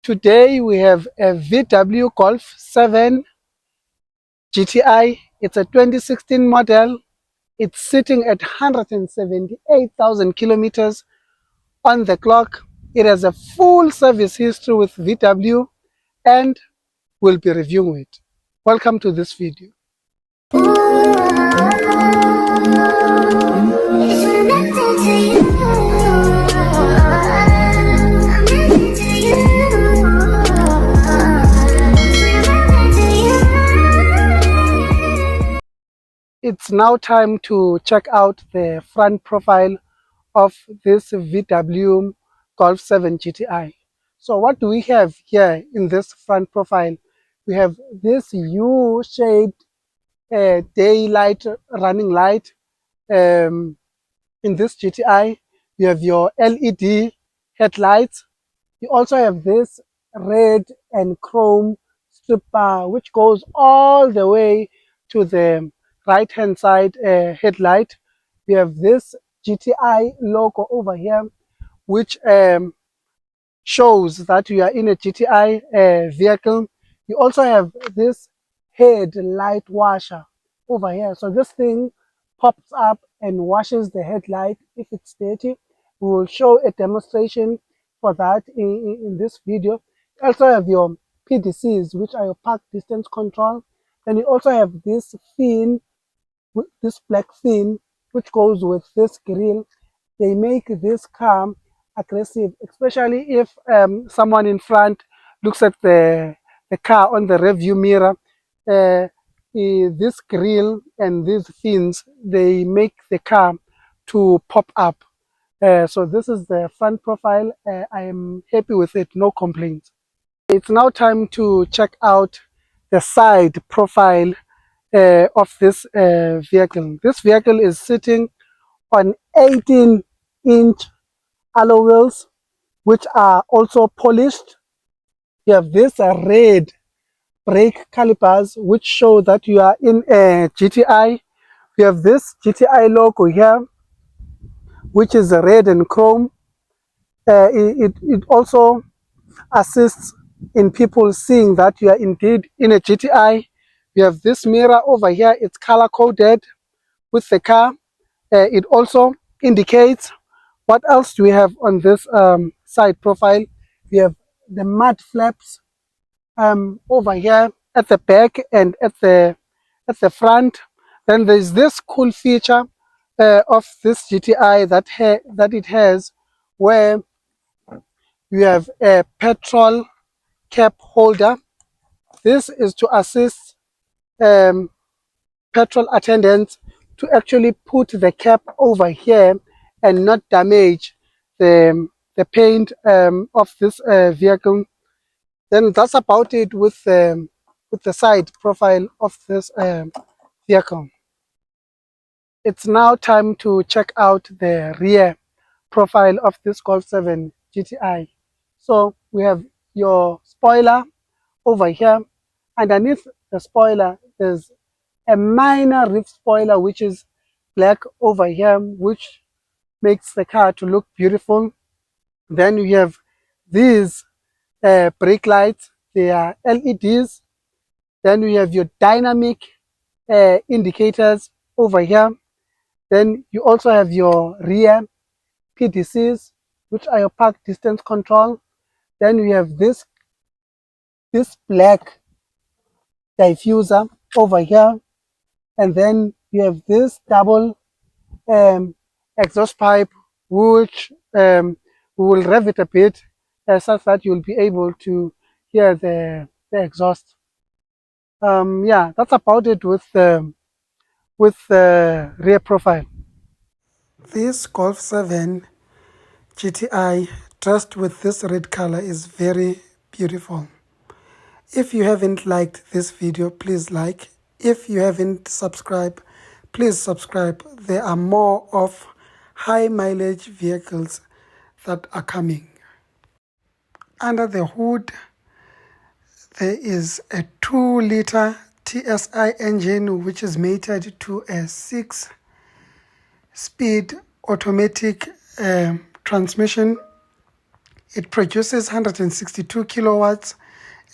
Today we have a VW Golf 7 GTI. It's a 2016 model. It's sitting at 178,000 kilometers on the clock. It has a full service history with VW and we'll be reviewing it. Welcome to this video. It's now time to check out the front profile of this VW Golf 7 GTI. So what do we have here in this front profile? We have this U-shaped daylight running light. In this GTI, you have your LED headlights. You also have this red and chrome strip bar, which goes all the way to the right hand side headlight. We have this GTI logo over here, which shows that you are in a GTI vehicle. You also have this headlight washer over here. So this thing pops up and washes the headlight if it's dirty. We will show a demonstration for that in this video. You also have your PDCs, which are your park distance control. Then you also have this fin, this black fin, which goes with this grille. They make this car aggressive, especially if someone in front looks at the car on the rear view mirror. This grille and these fins, they make the car to pop up. So this is the front profile. I am happy with it, no complaints. It's now time to check out the side profile of this vehicle. This vehicle is sitting on 18-inch alloy wheels, which are also polished. You have this red brake calipers, which show that you are in a GTI. You have this GTI logo here, which is red and chrome. It also assists in people seeing that you are indeed in a GTI. You have this mirror over here. It's color coded with the car. It also indicates what else do we have on this side profile. We have the mud flaps over here at the back and at the front. Then there's this cool feature of this GTI that it has, where you have a petrol cap holder. This is to assist petrol attendants to actually put the cap over here and not damage the paint of this vehicle. Then that's about it with the side profile of this vehicle. It's now time to check out the rear profile of this Golf 7 GTI. So we have your spoiler over here. Underneath the spoiler, there's a minor reef spoiler, which is black over here, which makes the car to look beautiful. Then you have these brake lights. They are LEDs. Then we have your dynamic indicators over here. Then you also have your rear PDCs, which are your park distance control. Then we have this black diffuser over here. And then you have this double exhaust pipe, which we will rev it a bit such that you'll be able to hear the exhaust. Yeah, that's about it with the rear profile. This Golf 7 GTI dressed with this red color is very beautiful. If you haven't liked this video, please like. If you haven't subscribed, please subscribe. There are more of high mileage vehicles that are coming. Under the hood, there is a 2-liter TSI engine, which is mated to a 6-speed automatic transmission. It produces 162 kilowatts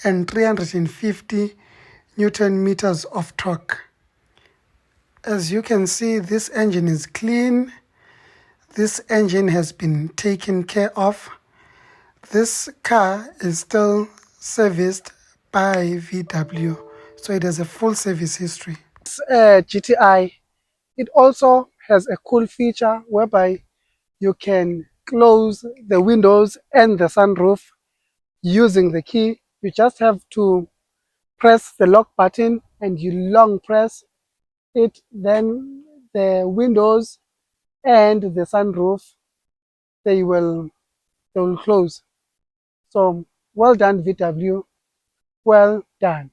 and 350 Newton meters of torque. As you can see, this engine is clean. This engine has been taken care of. This car is still serviced by VW, so it has a full service history. This GTI, it also has a cool feature whereby you can close the windows and the sunroof using the key. You just have to press the lock button and you long press it, then the windows and the sunroof, they will close. So well done VW, well done.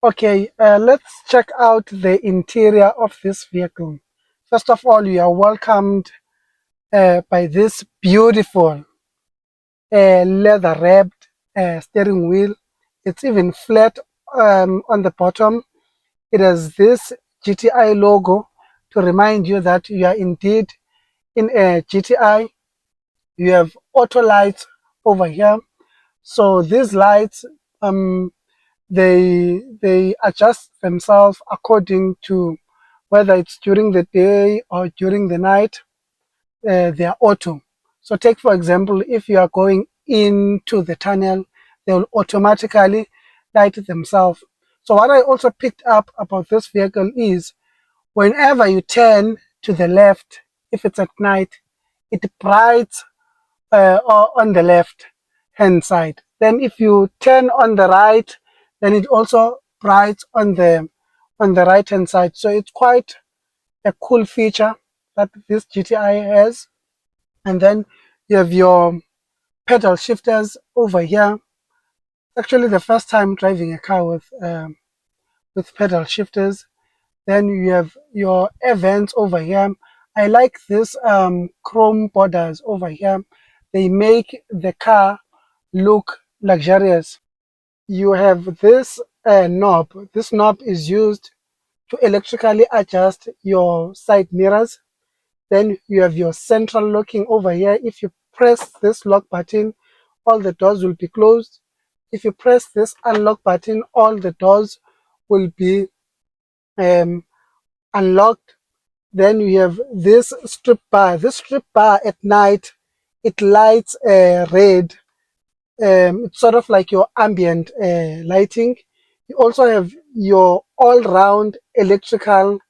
Okay, let's check out the interior of this vehicle. First of all, you are welcomed by this beautiful leather wrapped steering wheel. It's even flat on the bottom. It has this GTI logo to remind you that you are indeed in a GTI. You have auto lights over here. So these lights, they adjust themselves according to whether it's during the day or during the night. They are auto. So take for example, if you are going into the tunnel, they will automatically light themselves. So what I also picked up about this vehicle is whenever you turn to the left, if it's at night, it brights on the left hand side. Then if you turn on the right, then it also brights on the right hand side. So it's quite a cool feature that this GTI has. And then you have your pedal shifters over here. Actually, the first time driving a car with pedal shifters. Then you have your air vents over here. I like this chrome borders over here. They make the car look luxurious. You have this knob. This knob is used to electrically adjust your side mirrors. Then you have your central locking over here. If you press this lock button, all the doors will be closed. If you press this unlock button, all the doors will be um, unlocked. Then you have this strip bar. This strip bar at night, it lights red. It's sort of like your ambient lighting. You also have your all-round electrical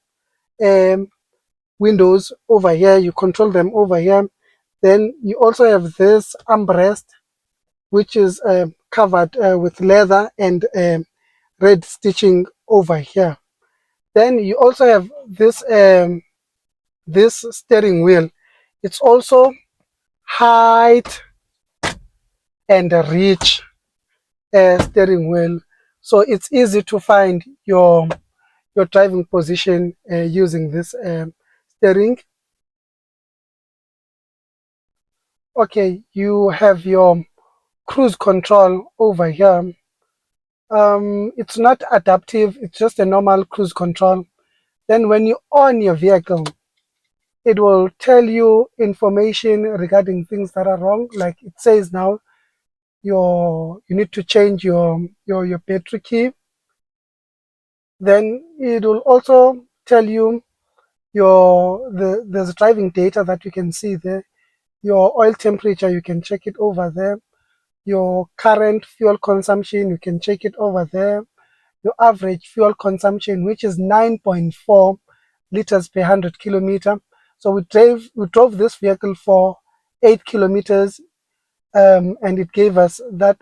um, windows over here. You control them over here. Then you also have this armrest, which is covered with leather and red stitching over here. Then you also have this steering wheel. It's also height and reach steering wheel, so it's easy to find your driving position using this steering. Okay, you have your cruise control over here. It's not adaptive, it's just a normal cruise control. Then when you on your vehicle, it will tell you information regarding things that are wrong. Like it says now, you need to change your battery key. Then it will also tell you there's driving data that you can see there. Your oil temperature, you can check it over there. Your current fuel consumption, you can check it over there. Your average fuel consumption, which is 9.4 liters per 100 kilometer. So we drove this vehicle for 8 kilometers, and it gave us that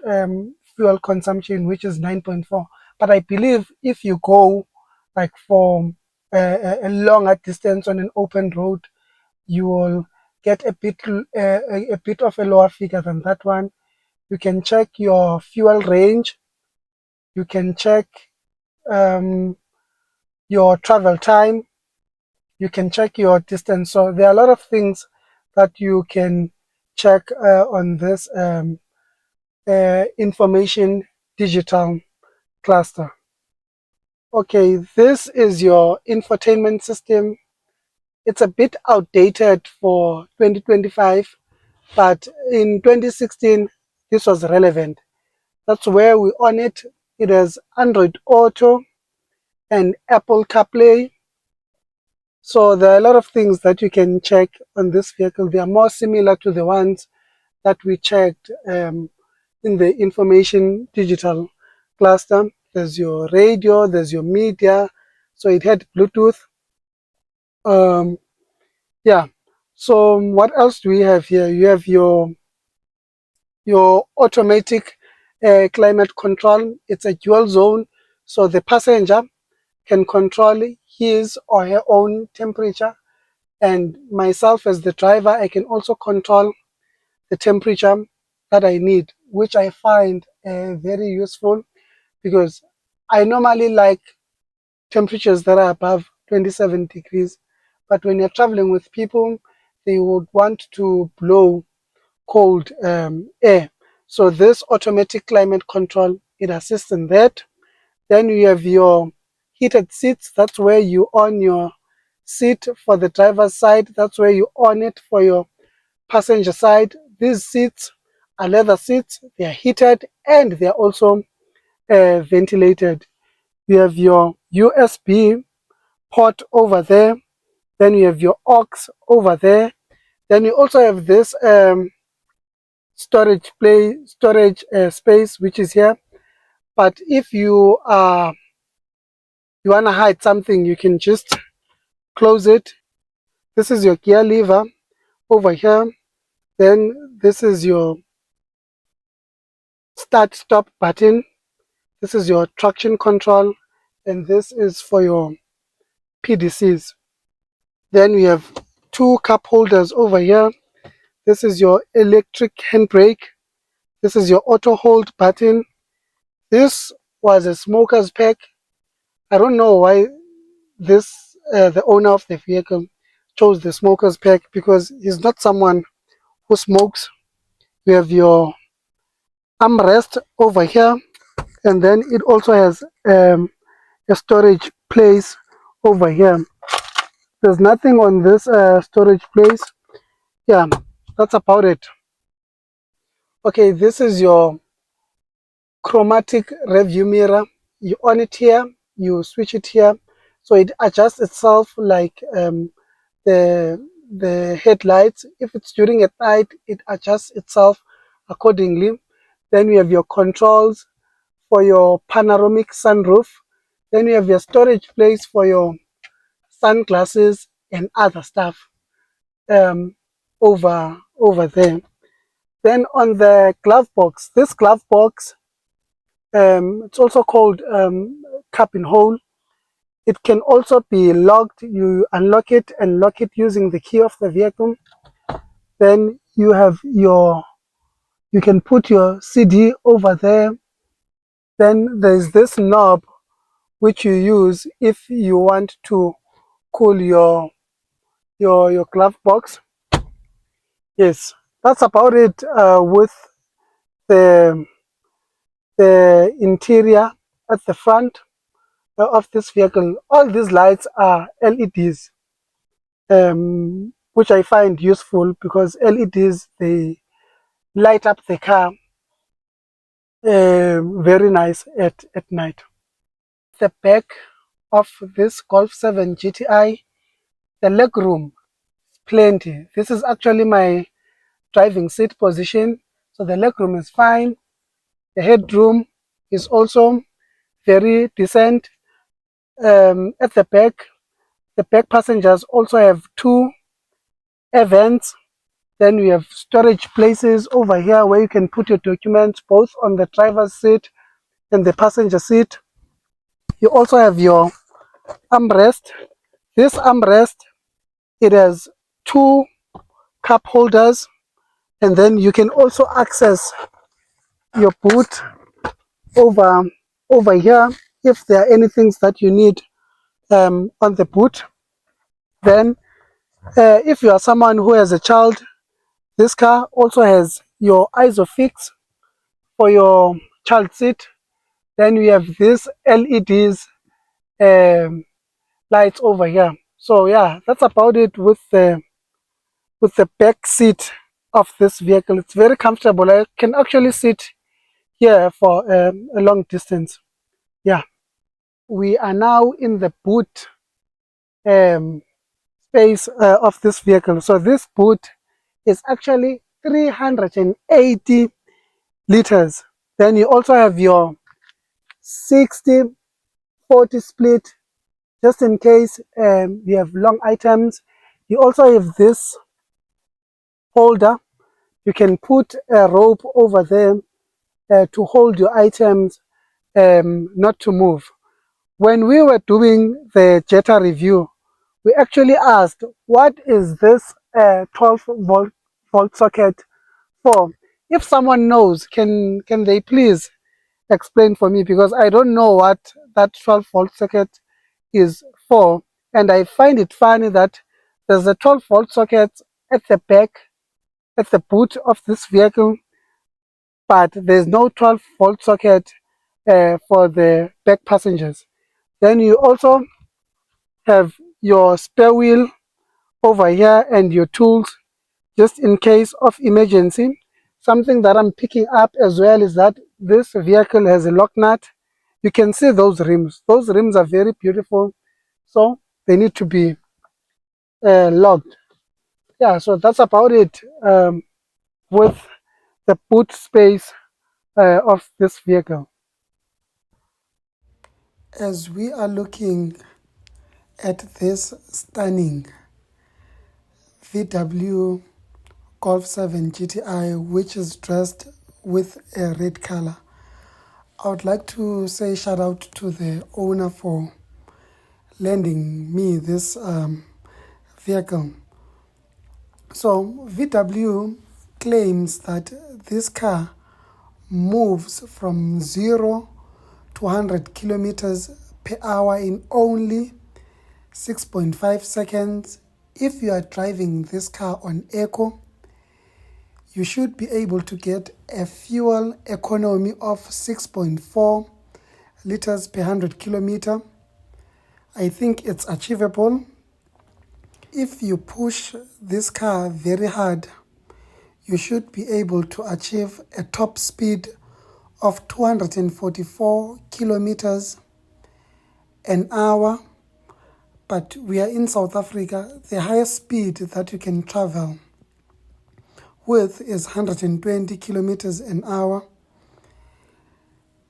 fuel consumption, which is 9.4. But I believe if you go like for a longer distance on an open road, you will get a bit of a lower figure than that one. You can check your fuel range. You can check um, your travel time. You can check your distance. So there are a lot of things that you can check on this information digital cluster. Okay, this is your infotainment system. It's a bit outdated for 2025, but in 2016 this was relevant. That's where we on it. It has Android Auto and Apple CarPlay. So there are a lot of things that you can check on this vehicle. They are more similar to the ones that we checked in the information digital cluster. There's your radio, there's your media. So it had Bluetooth. Um, yeah. So what else do we have here? You have your automatic climate control. It's a dual zone, so the passenger can control his or her own temperature, and myself as the driver, I can also control the temperature that I need, which I find very useful because I normally like temperatures that are above 27 degrees. But when you're traveling with people, they would want to blow cold air. So this automatic climate control, it assists in that. Then you have your heated seats. That's where you on your seat for the driver's side. That's where you on it for your passenger side. These seats are leather seats. They are heated and they are also ventilated. You have your USB port over there. Then you have your aux over there. Then you also have this storage space, which is here. But if you want to hide something, you can just close it. This is your gear lever over here. Then this is your start stop button. This is your traction control, and this is for your PDCs. Then we have two cup holders over here. This is your electric handbrake. This is your auto hold button. This was a smoker's pack. I don't know why the owner of the vehicle chose the smoker's pack because he's not someone who smokes. We have your armrest over here, and then it also has a storage place over here. There's nothing on this storage place. Yeah, that's about it. Okay, this is your chromatic review mirror. You on it here, you switch it here, so it adjusts itself like the headlights. If it's during at night, it adjusts itself accordingly. Then we have your controls for your panoramic sunroof. Then you have your storage place for your sunglasses and other stuff over there. Then on the glove box, this glove box, it's also called cup and hole. It can also be locked. You unlock it and lock it using the key of the vehicle. Then you have you can put your CD over there. Then there's this knob which you use if you want to cool your glove box. Yes, that's about it with the the interior at the front of this vehicle. All these lights are LEDs, which I find useful because LEDs, they light up the car very nice at night. The back of this Golf 7 GTI, the leg room is plenty. This is actually my driving seat position, so the leg room is fine. The headroom is also very decent. At the back passengers also have two air vents. Then we have storage places over here where you can put your documents both on the driver's seat and the passenger seat. You also have your armrest. This armrest, it has two cup holders, and then you can also access your boot over here if there are any things that you need on the boot. Then if you are someone who has a child, this car also has your ISOFIX for your child seat. Then we have this LEDs lights over here. So yeah, that's about it with the back seat of this vehicle. It's very comfortable. I can actually sit here for a long distance. Yeah, we are now in the boot um, space of this vehicle. So this boot is actually 380 liters. Then you also have your 60-40 split, just in case you have long items. You also have this holder. You can put a rope over there to hold your items not to move. When we were doing the Jetta review, we actually asked, what is this 12 volt socket for? If someone knows, can they please explain for me, because I don't know what that 12 volt socket is for. And I find it funny that there's a 12 volt socket at the back, at the boot of this vehicle, but there's no 12 volt socket for the back passengers. Then you also have your spare wheel over here and your tools just in case of emergency. Something that I'm picking up as well is that this vehicle has a lock nut. You can see those rims. Those rims are very beautiful, so they need to be locked. Yeah, so that's about it with the boot space of this vehicle. As we are looking at this stunning VW Golf 7 GTI, which is dressed with a red color, I would like to say shout out to the owner for lending me this vehicle. So VW claims that this car moves from 0 to 100 kilometers per hour in only 6.5 seconds. If you are driving this car on Eco, you should be able to get a fuel economy of 6.4 liters per 100 kilometer. I think it's achievable. If you push this car very hard, you should be able to achieve a top speed of 244 kilometers an hour. But we are in South Africa. The highest speed that you can travel with is 120 kilometers an hour.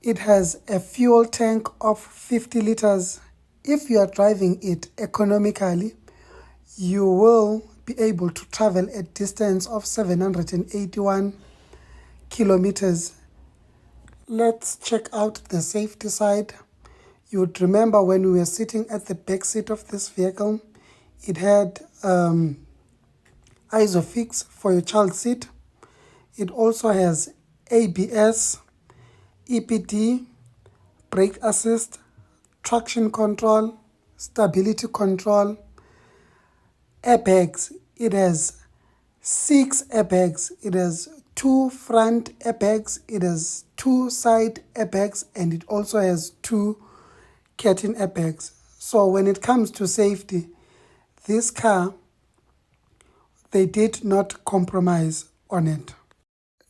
It has a fuel tank of 50 liters. If you are driving it economically, you will be able to travel a distance of 781 kilometers. Let's check out the safety side. You would remember when we were sitting at the back seat of this vehicle, it had ISOFIX for your child seat. It also has ABS, EPD, brake assist, traction control, stability control, airbags. It has 6 airbags. It has 2 front airbags. It has 2 side airbags, and it also has 2 curtain airbags. So when it comes to safety, this car, they did not compromise on it.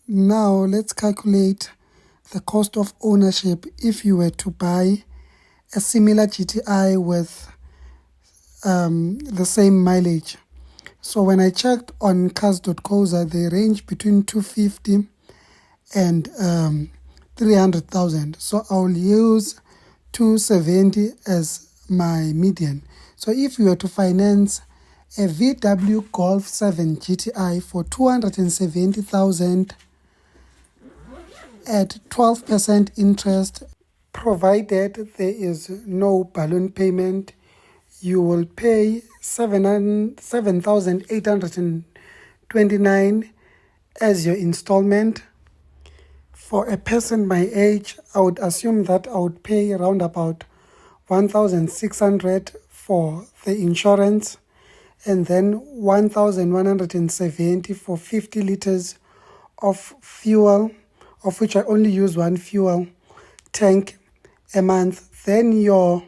Now let's calculate the cost of ownership if you were to buy a similar GTI with the same mileage. So when I checked on cars.coza, they range between 250 and 300,000. So I'll use 270 as my median. So if you were to finance a VW Golf 7 GTI for 270,000 at 12% interest, provided there is no balloon payment, you will pay 7,829 as your installment. For a person my age, I would assume that I would pay around about 1,600 for the insurance, and then 1,170 for 50 liters of fuel, of which I only use 1 fuel tank a month. Then your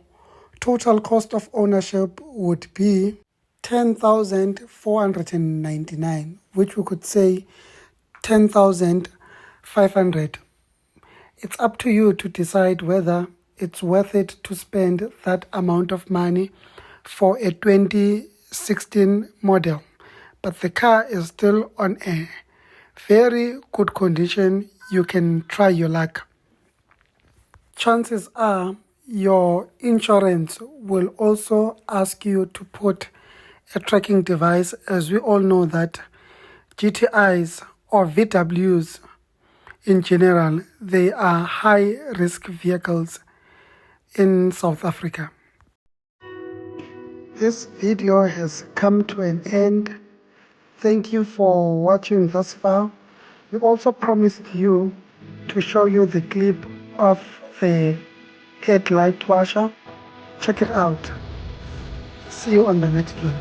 total cost of ownership would be 10,499, which we could say 10,500. It's up to you to decide whether it's worth it to spend that amount of money for a 2016 model. But the car is still on a very good condition. You can try your luck. Chances are your insurance will also ask you to put a tracking device, as we all know that GTIs or VWs in general, they are high risk vehicles in South Africa. This video has come to an end. Thank you for watching thus far. We also promised you to show you the clip of the headlight washer. Check it out. See you on the next one.